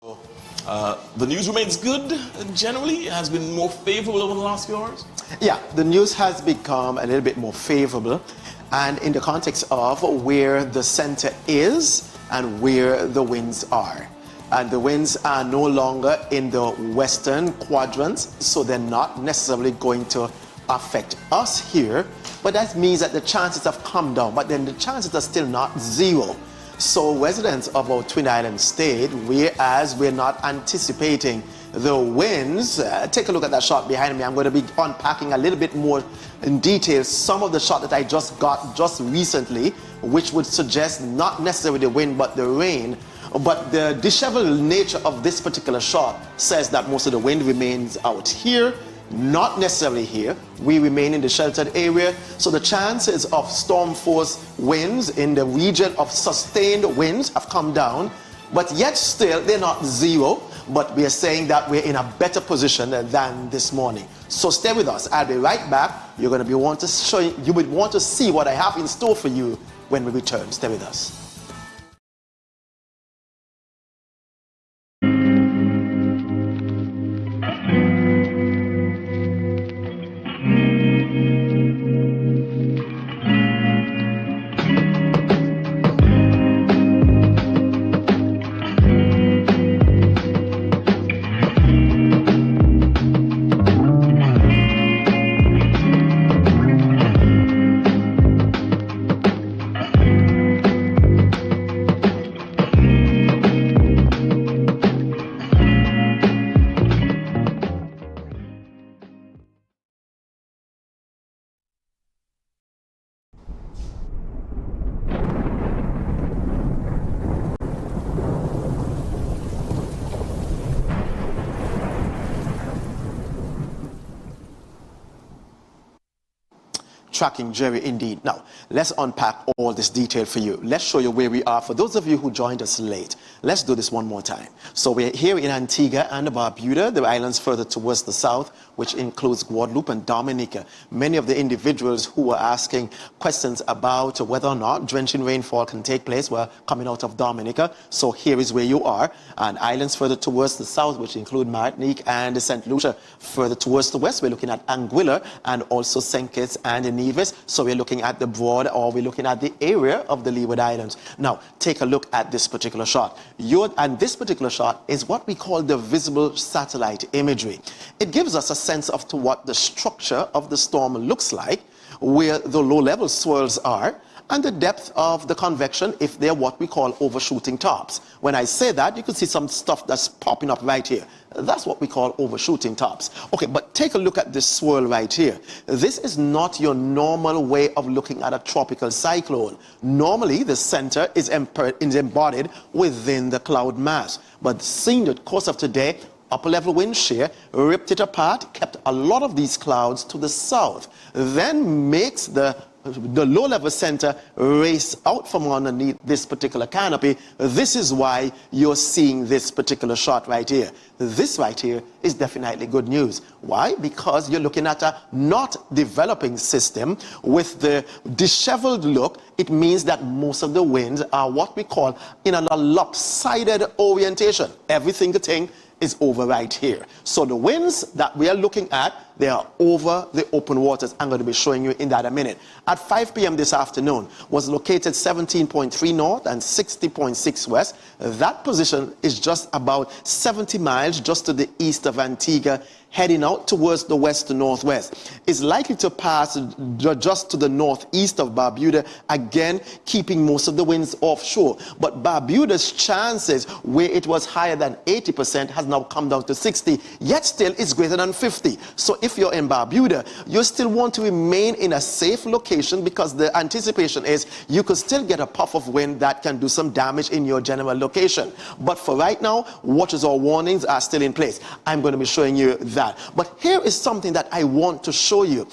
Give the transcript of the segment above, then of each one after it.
The news remains good generally. It has been more favorable over the last few hours. Yeah, the news has become a little bit more favorable, and in the context of where the center is and where the winds are. And the winds are no longer in the western quadrants, so they're not necessarily going to affect us here, but that means that the chances have come down, but then the chances are still not zero. So residents of our Twin Island state, whereas we're not anticipating the winds, take a look at that shot behind me. I'm going to be unpacking a little bit more in detail some of the shot that I just got just recently, which would suggest not necessarily the wind but the rain. But the disheveled nature of this particular shot says that most of the wind remains out here, not necessarily here. We remain in the sheltered area, so the chances of storm force winds in the region of sustained winds have come down, but yet still they're not zero, but we are saying that we're in a better position than this morning. So stay with us. I'll be right back. You're going to be want to show you would want to see what I have in store for you when we return. Stay with us. Tracking, Jerry, indeed. Now, let's unpack all this detail for you. Let's show you where we are. For those of you who joined us late, let's do this one more time. So we're here in Antigua and Barbuda, the islands further towards the south, which includes Guadeloupe and Dominica. Many of the individuals who were asking questions about whether or not drenching rainfall can take place were coming out of Dominica. So here is where you are. And islands further towards the south, which include Martinique and St. Lucia. Further towards the west, we're looking at Anguilla and also St. Kitts and Nevis. So we're looking at the broad, or we're looking at the area of the Leeward Islands. Now, take a look at this particular shot. And this particular shot is what we call the visible satellite imagery. It gives us a sense of to what the structure of the storm looks like, where the low-level swirls are, and the depth of the convection if they're what we call overshooting tops. When I say that, you can see some stuff that's popping up right here. That's what we call overshooting tops. Okay, but take a look at this swirl right here. This is not your normal way of looking at a tropical cyclone. Normally, the center is embodied within the cloud mass. But seeing the course of today, upper level wind shear ripped it apart, kept a lot of these clouds to the south, then makes the low-level center race out from underneath this particular canopy. This is why you're seeing this particular shot right here. This right here is definitely good news. Why? Because you're looking at a not developing system with the disheveled look. It means that most of the winds are what we call in a lopsided orientation. Every single thing is over right here. So the winds that we are looking at, they are over the open waters. I'm going to be showing you in that a minute. At 5 p.m. this afternoon, was located 17.3 north and 60.6 west. That position is just about 70 miles just to the east of Antigua, heading out towards the west to northwest. Is likely to pass just to the northeast of Barbuda, again keeping most of the winds offshore. But Barbuda's chances, where it was higher than 80%, has now come down to 60, yet still it's greater than 50. So if you're in Barbuda, you still want to remain in a safe location, because the anticipation is you could still get a puff of wind that can do some damage in your general location. But for right now, watches or warnings are still in place. I'm going to be showing you that. But here is something that I want to show you.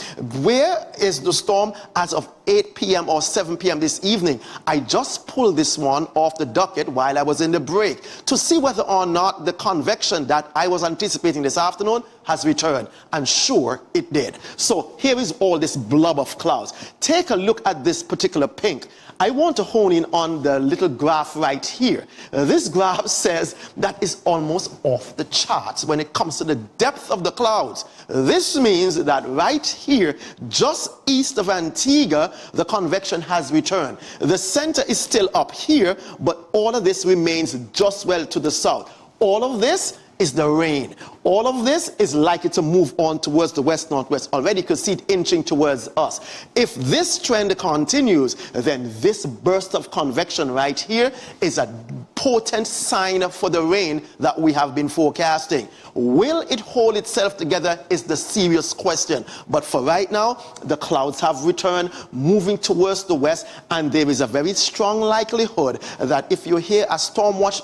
Where is the storm as of 8 p.m. or 7 p.m. this evening? I just pulled this one off the docket while I was in the break to see whether or not the convection that I was anticipating this afternoon has returned. And sure, it did. So here is all this blob of clouds. Take a look at this particular pink. I want to hone in on the little graph right here. This graph says that is almost off the charts when it comes to the depth of the clouds. This means that right here, just east of Antigua, the convection has returned. The center is still up here, but all of this remains just well to the south. All of this is the rain. All of this is likely to move on towards the west-northwest. Already you can see it inching towards us. If this trend continues, then this burst of convection right here is a potent sign for the rain that we have been forecasting. Will it hold itself together is the serious question. But for right now, the clouds have returned, moving towards the west, and there is a very strong likelihood that if you hear a storm watch,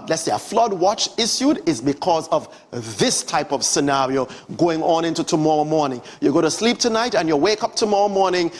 let's say a flood watch issued, is because of this type of scenario going on into tomorrow morning. You go to sleep tonight and you wake up tomorrow morning,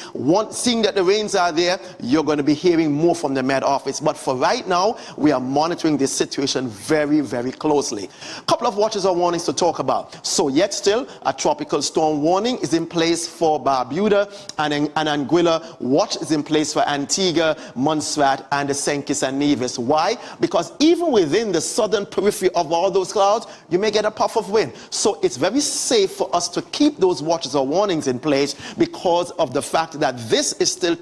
seeing that the rains are there, you're going to be hearing more from the Met Office. But for right now, we are monitoring this situation very, very closely. A couple of watches or warnings to talk about. So yet still, a tropical storm warning is in place for Barbuda, and Anguilla. Watch is in place for Antigua, Montserrat, and the St. Kitts and Nevis. Why? Because even within the southern periphery of all those clouds, you may get a puff of wind. So it's very safe for us to keep those watches or warnings in place because of the fact that this is still,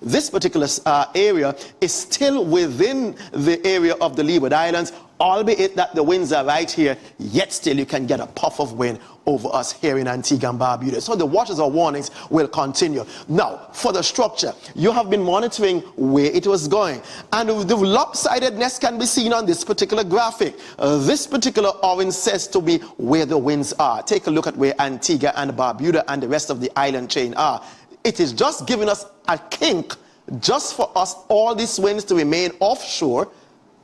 this particular area is still within the area of the Leeward Islands, albeit that the winds are right here, yet still you can get a puff of wind over us here in Antigua and Barbuda. So the watches or warnings will continue. Now, for the structure, you have been monitoring where it was going. And the lopsidedness can be seen on this particular graphic. This particular orange says to me where the winds are. Take a look at where Antigua and Barbuda and the rest of the island chain are. It is just giving us a kink just for us, all these winds to remain offshore,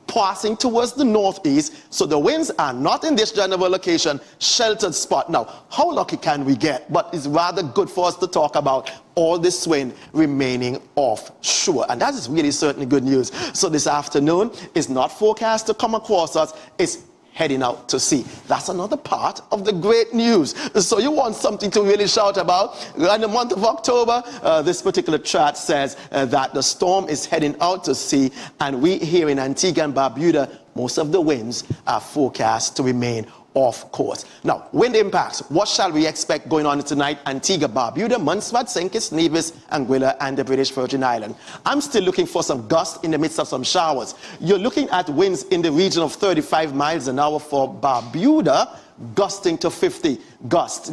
passing towards the northeast, so the winds are not in this general location, sheltered spot. Now, how lucky can we get? But it's rather good for us to talk about all this wind remaining offshore, and that is really certainly good news. So this afternoon is not forecast to come across us, it's heading out to sea. That's another part of the great news. So you want something to really shout about? In the month of October, this particular chart says that the storm is heading out to sea, and we here in Antigua and Barbuda, most of the winds are forecast to remain off course. Now, wind impacts. What shall we expect going on tonight? Antigua, Barbuda, Montserrat, St. Kitts, Nevis, Anguilla, and the British Virgin Islands. I'm still looking for some gusts in the midst of some showers. You're looking at winds in the region of 35 miles an hour for Barbuda, gusting to 50. Gust.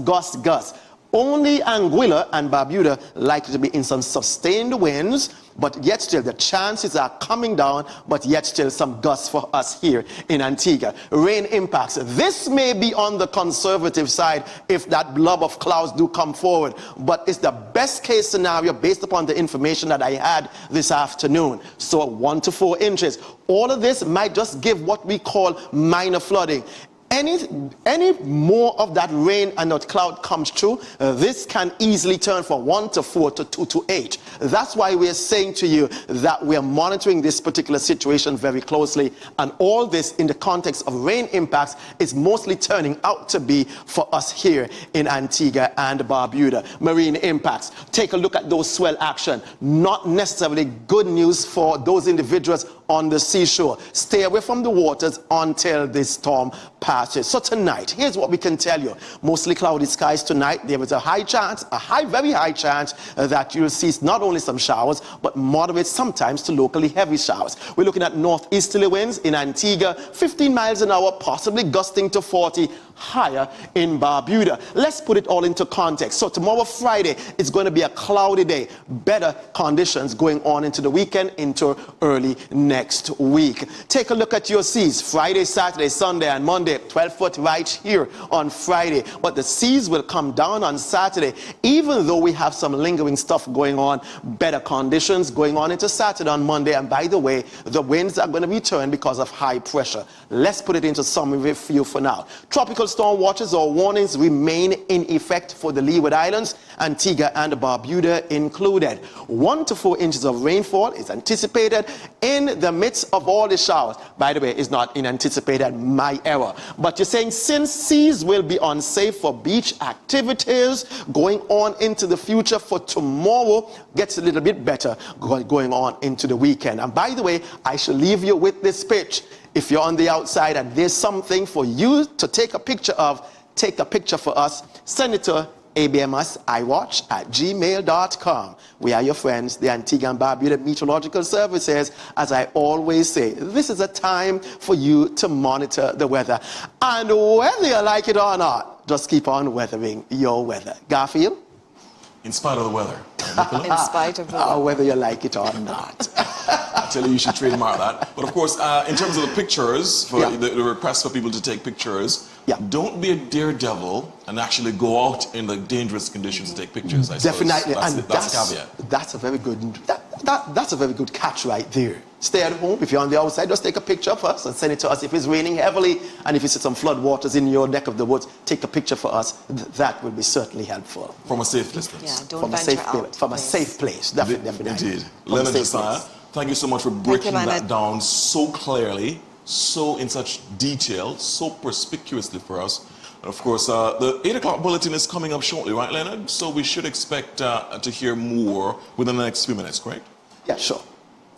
Only Anguilla and Barbuda likely to be in some sustained winds, but yet still the chances are coming down, but yet still some gusts for us here in Antigua. Rain impacts. This may be on the conservative side if that blob of clouds do come forward, but it's the best case scenario based upon the information that I had this afternoon. So 1 to 4 inches. All of this might just give what we call minor flooding. Any more of that rain and that cloud comes through, this can easily turn from 1 to 4 to 2 to 8. That's why we're saying to you that we're monitoring this particular situation very closely, and all this in the context of rain impacts is mostly turning out to be for us here in Antigua and Barbuda. Marine impacts. Take a look at those swell action. Not necessarily good news for those individuals on the seashore. Stay away from the waters until this storm passes. So tonight, here's what we can tell you. Mostly cloudy skies tonight. There is a high chance, very high chance that you'll see not only some showers, but moderate, sometimes to locally heavy showers. We're looking at northeasterly winds in Antigua, 15 miles an hour, possibly gusting to 40, higher in Barbuda. Let's put it all into context. So tomorrow, Friday, it's going to be a cloudy day. Better conditions going on into the weekend, into early next week. Take a look at your seas. Friday, Saturday, Sunday, and Monday, 12 foot right here on Friday. But the seas will come down on Saturday, even though we have some lingering stuff going on. Better conditions going on into Saturday on Monday. And by the way, the winds are going to return because of high pressure. Let's put it into summary for you for now. Tropical storm watches or warnings remain in effect for the Leeward Islands, Antigua and Barbuda included. 1 to 4 inches of rainfall is anticipated in the the midst of all the showers, by the way, is not in anticipated, my error. But you're saying since seas will be unsafe for beach activities going on into the future, for tomorrow gets a little bit better going on into the weekend. And by the way, I shall leave you with this pitch. If you're on the outside and there's something for you to take a picture of, take a picture for us, send it to abmsiwatch at gmail.com. We are your friends, the Antigua Barbuda Meteorological Services. As I always say, this is a time for you to monitor the weather. And whether you like it or not, just keep on weathering your weather. Garfield? In spite of the weather. In spite of the weather. Whether you like it or not. I tell you should trademark that. But of course, in terms of the pictures, for the request for people to take pictures, don't be a daredevil and actually go out in the dangerous conditions to take pictures. Definitely, and that's caveat. That's a very good. That's a very good catch right there. Stay at home. If you're on the outside, just take a picture of us and send it to us. If it's raining heavily and if you see some flood waters in your neck of the woods, take a picture for us. That will be certainly helpful. From a safe distance. Yeah, don't venture out. From a safe place. Definitely. Indeed. Leonard Josiah, thank you so much for breaking that down so clearly, so in such detail, so perspicuously for us. And of course, the 8 o'clock bulletin is coming up shortly, right, Leonard? So we should expect to hear more within the next few minutes, correct? Yeah, sure.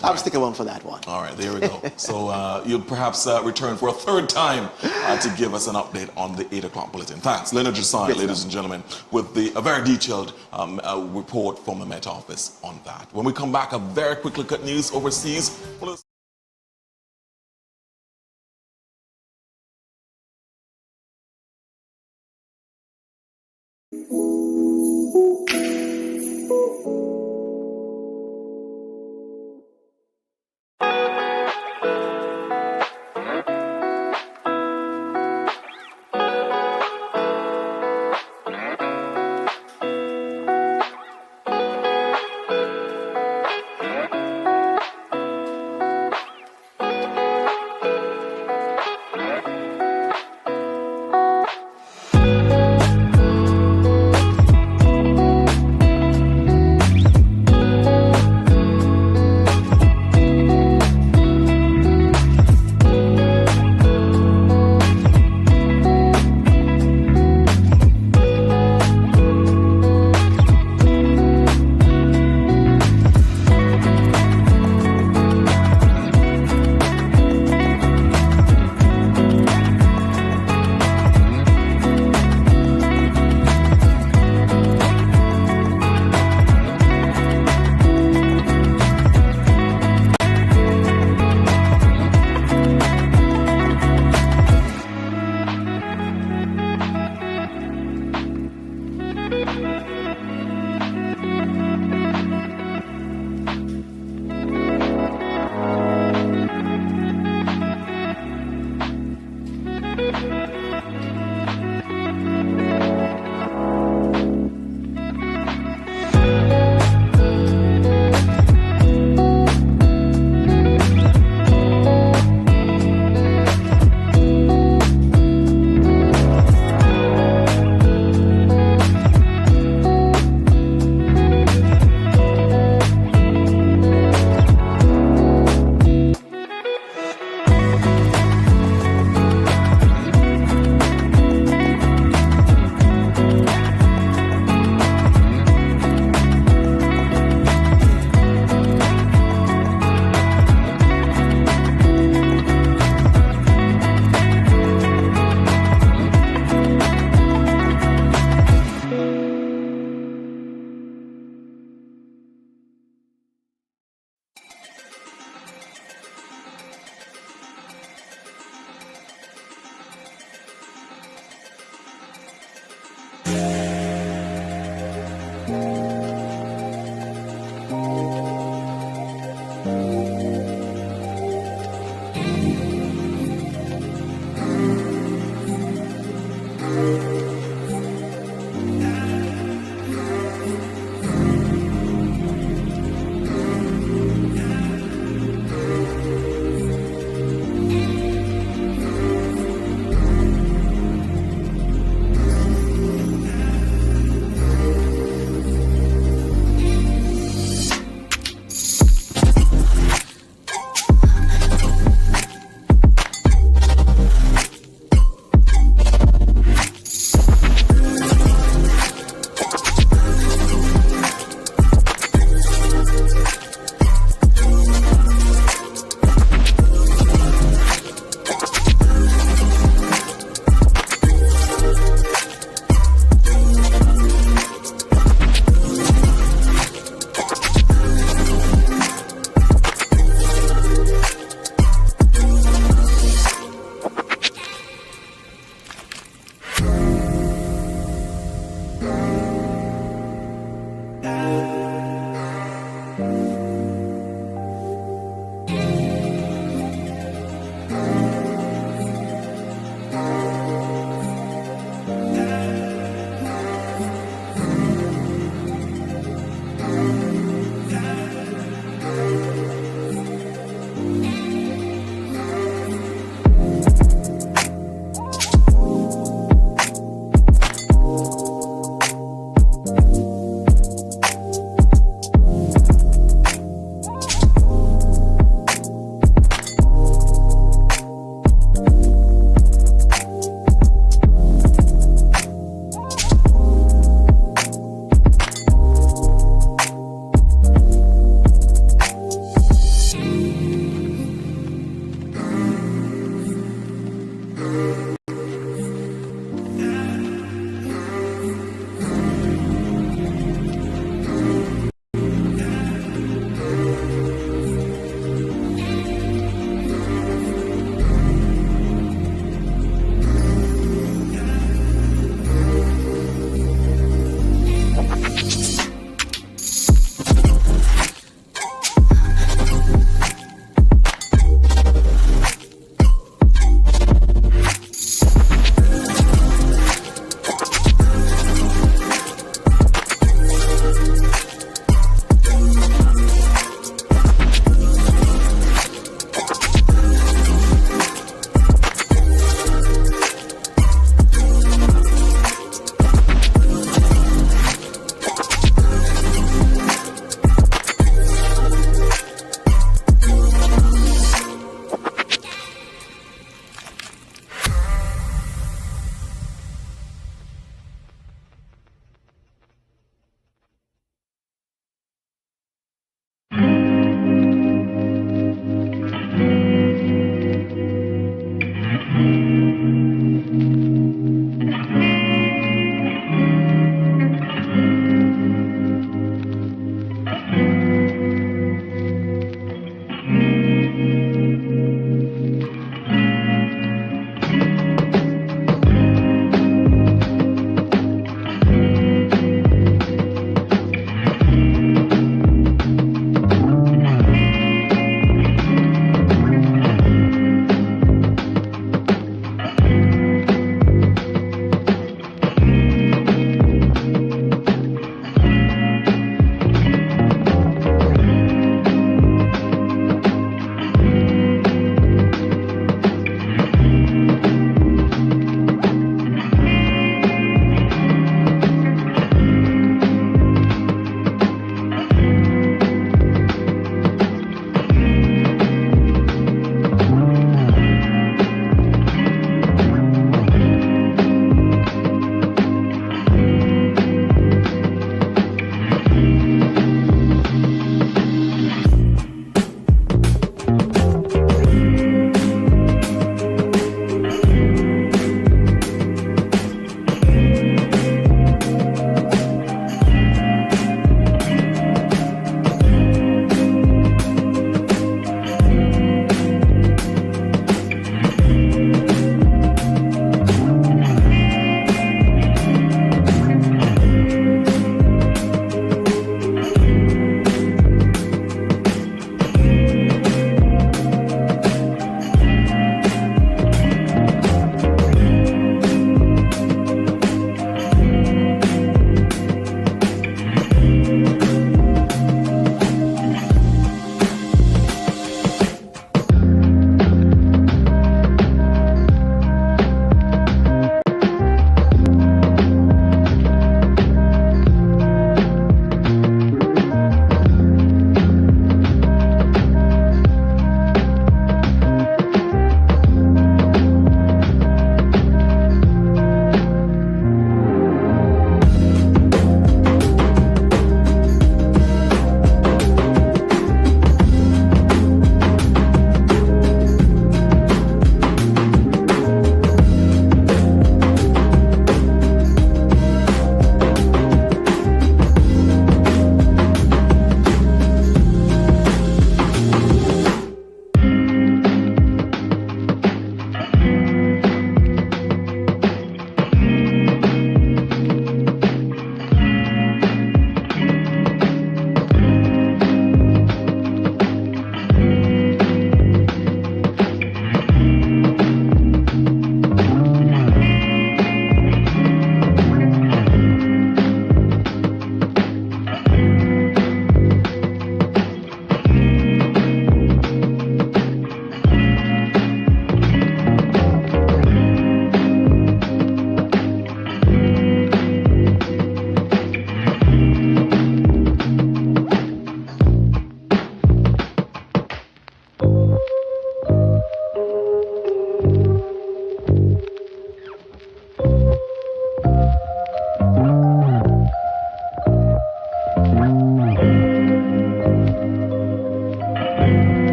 I'll stick around for that one. All right, there we go. So you'll perhaps return for a third time to give us an update on the 8 o'clock bulletin. Thanks. Leonard Josiah, ladies and gentlemen, with a very detailed report from the Met Office on that. When we come back, a very quick look at news overseas.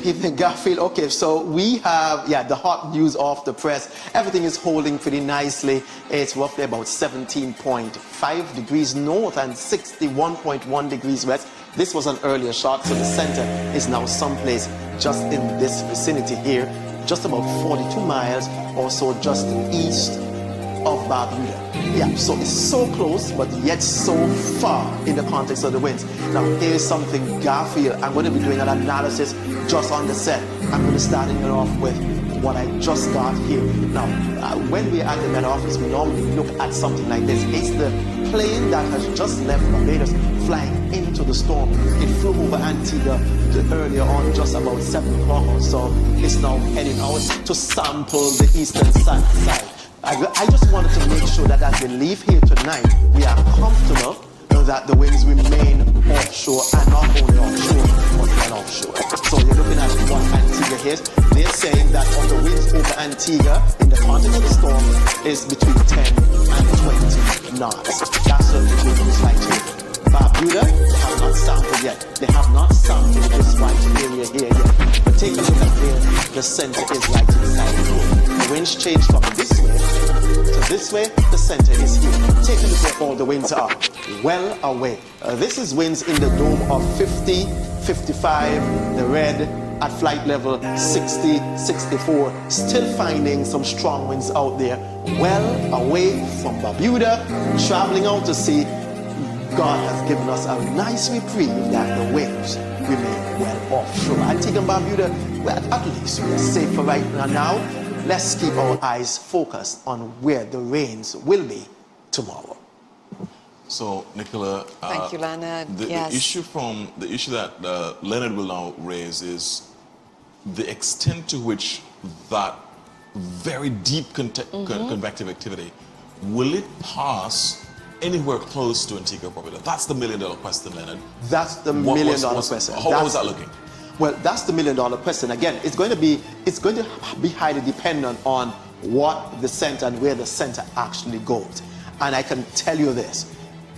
evening, Garfield. Okay, so we have, the hot news off the press. Everything is holding pretty nicely. It's roughly about 17.5 degrees north and 61.1 degrees west. This was an earlier shot, so the center is now someplace just in this vicinity here, just about 42 miles or so just east of Barbuda. Yeah, so it's so close, but yet so far in the context of the winds. Now, here's something, Garfield. I'm going to be doing an analysis just on the set. I'm going to start it off with what I just got here. Now, when we're at the Met Office, we normally look at something like this. It's the plane that has just left Barbados flying into the storm. It flew over Antigua earlier on, just about 7 o'clock or so. It's now heading out to sample the eastern side. I just wanted to make sure that as we leave here tonight, we are comfortable that the winds remain offshore, and not only offshore, but well offshore. So you're looking at what Antigua is. They're saying that of the winds over Antigua in the context of the storm is between 10 and 20 knots. That's what the wind is like here. Barbuda, they have not sampled yet. They have not sampled this white area here yet. But take a look at where the center is right inside here. The winds change from this way to this way. The center is here. Take a look at all the winds are well away. This is winds in the dome of 50, 55, the red at flight level 60, 64. Still finding some strong winds out there, well away from Barbuda, traveling out to sea. God has given us a nice reprieve that the winds remain well offshore. Antigua and Barbuda, well, at least we are safe for right now. Let's keep our eyes focused on where the rains will be tomorrow. So, Nicola, thank you, Leonard. The issue that Leonard will now raise is the extent to which that very deep convective activity, will it pass anywhere close to Antigua Barbuda? That's the million-dollar question, Leonard. That's the million-dollar question. How was that looking? Well, that's the million-dollar question. Again, it's going to be highly dependent on what the center and where the center actually goes. And I can tell you this: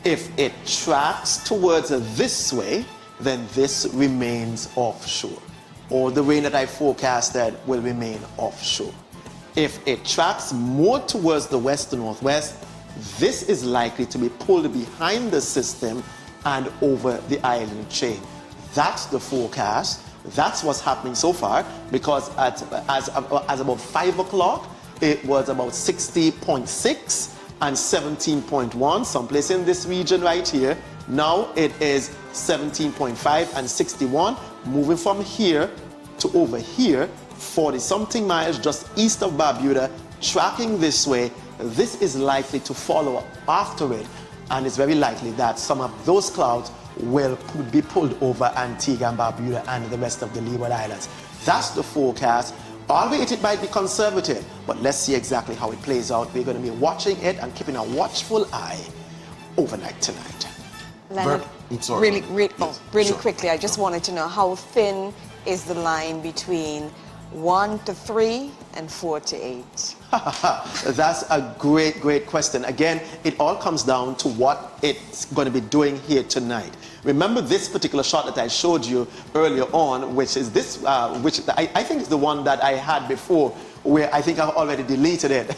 if it tracks towards this way, then this remains offshore. All the rain that I forecasted will remain offshore. If it tracks more towards the west to northwest, this is likely to be pulled behind the system and over the island chain. That's the forecast. That's what's happening so far, because as about 5 o'clock, it was about 60.6 and 17.1, someplace in this region right here. Now it is 17.5 and 61, moving from here to over here, 40-something miles just east of Barbuda, tracking this way. This is likely to follow after it, and it's very likely that some of those clouds will be pulled over Antigua and Barbuda and the rest of the Leeward Islands. That's the forecast. Albeit it might be conservative, but let's see exactly how it plays out. We're going to be watching it and keeping a watchful eye overnight tonight. Leonard, really quickly, I just wanted to know, how thin is the line between 1 to 3 and 4 to 8? That's a great question. Again, it all comes down to what it's going to be doing here tonight. Remember this particular shot that I showed you earlier on, which is this, which I think is the one that I had before, where I think I've already deleted it.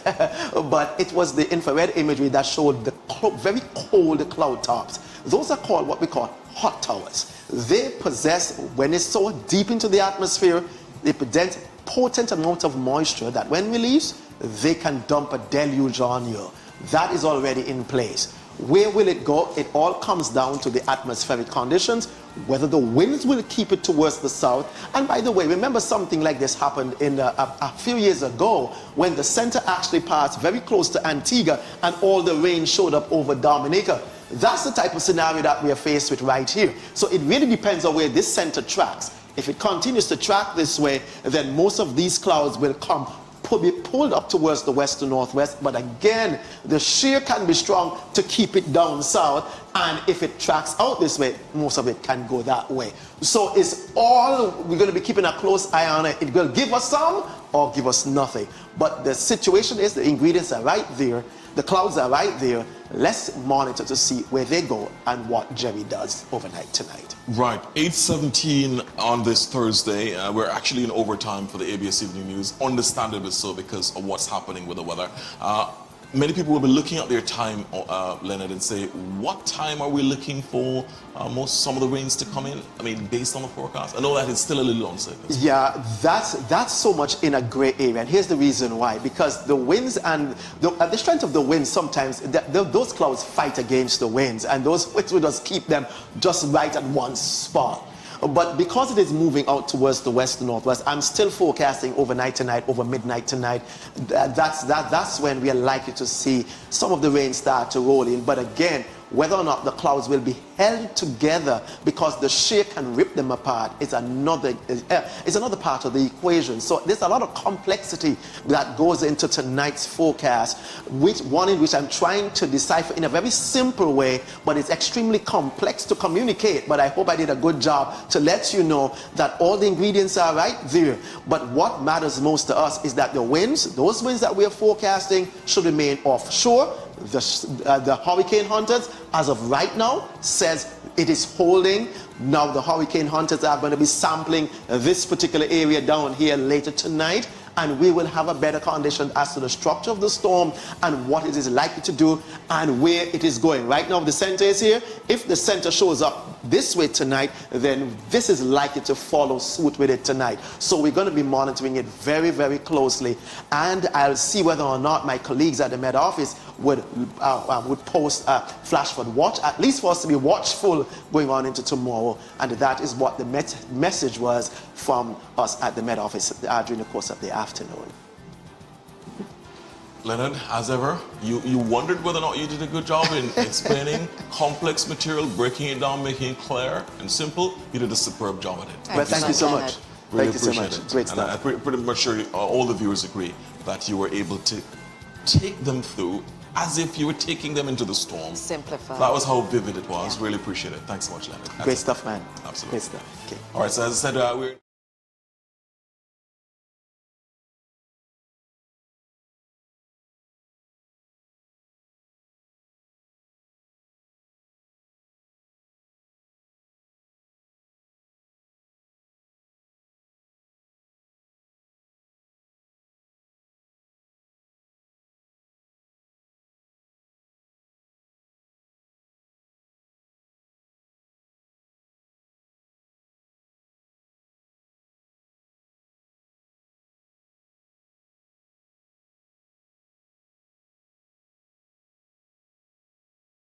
But it was the infrared imagery that showed the very cold cloud tops. Those are called what we call hot towers. They possess, when it's so deep into the atmosphere, they possess potent amount of moisture that when released, they can dump a deluge on you. That is already in place. Where will it go? It all comes down to the atmospheric conditions, whether the winds will keep it towards the south. And by the way, remember something like this happened in a few years ago when the center actually passed very close to Antigua and all the rain showed up over Dominica. That's the type of scenario that we are faced with right here. So it really depends on where this center tracks. If it continues to track this way, then most of these clouds will be pulled up towards the west to northwest. But again, the shear can be strong to keep it down south. And if it tracks out this way, most of it can go that way. So it's all, we're going to be keeping a close eye on it. It will give us some, or give us nothing. But the situation is the ingredients are right there, the clouds are right there. Let's monitor to see where they go and what Jerry does overnight tonight. Right, 8:17 on this Thursday. We're actually in overtime for the ABS Evening News, understandably so because of what's happening with the weather. Many people will be looking at their time, Leonard, and say, what time are we looking for some of the rains to come in? I mean, based on the forecast? I know that it's still a little uncertain. Yeah, that's so much in a gray area. And here's the reason why. Because the winds and the strength of the winds, sometimes those clouds fight against the winds. And those winds will just keep them just right at one spot. But because it is moving out towards the west northwest, I'm still forecasting overnight tonight, over midnight tonight. That's when we are likely to see some of the rain start to roll in. But again, whether or not the clouds will be held together because the shear can rip them apart is another part of the equation. So there's a lot of complexity that goes into tonight's forecast, one in which I'm trying to decipher in a very simple way, but it's extremely complex to communicate. But I hope I did a good job to let you know that all the ingredients are right there. But what matters most to us is that the winds, those winds that we are forecasting, should remain offshore. The hurricane hunters, as of right now, says it is holding. Now the hurricane hunters are going to be sampling this particular area down here later tonight, and we will have a better condition as to the structure of the storm and what it is likely to do and where it is going. Right now the center is here. If the center shows up this way tonight, then this is likely to follow suit with it tonight. So we're going to be monitoring it very, very closely, and I'll see whether or not my colleagues at the Met Office would post a flash flood watch, at least for us to be watchful going on into tomorrow. And that is what the message was from us at the Met Office during the course of the afternoon. Leonard, as ever, you wondered whether or not you did a good job in explaining complex material, breaking it down, making it clear and simple. You did a superb job at it. Well, thank you so much. Really Thank you so appreciate much. it. Great and stuff. I'm pretty much sure all the viewers agree that you were able to take them through as if you were taking them into the storm. Simplify. That was how vivid it was. Yeah. Really appreciate it. Thanks so much, Leonard. Great stuff, man. Absolutely. Great stuff. Okay. All right, so as I said, we're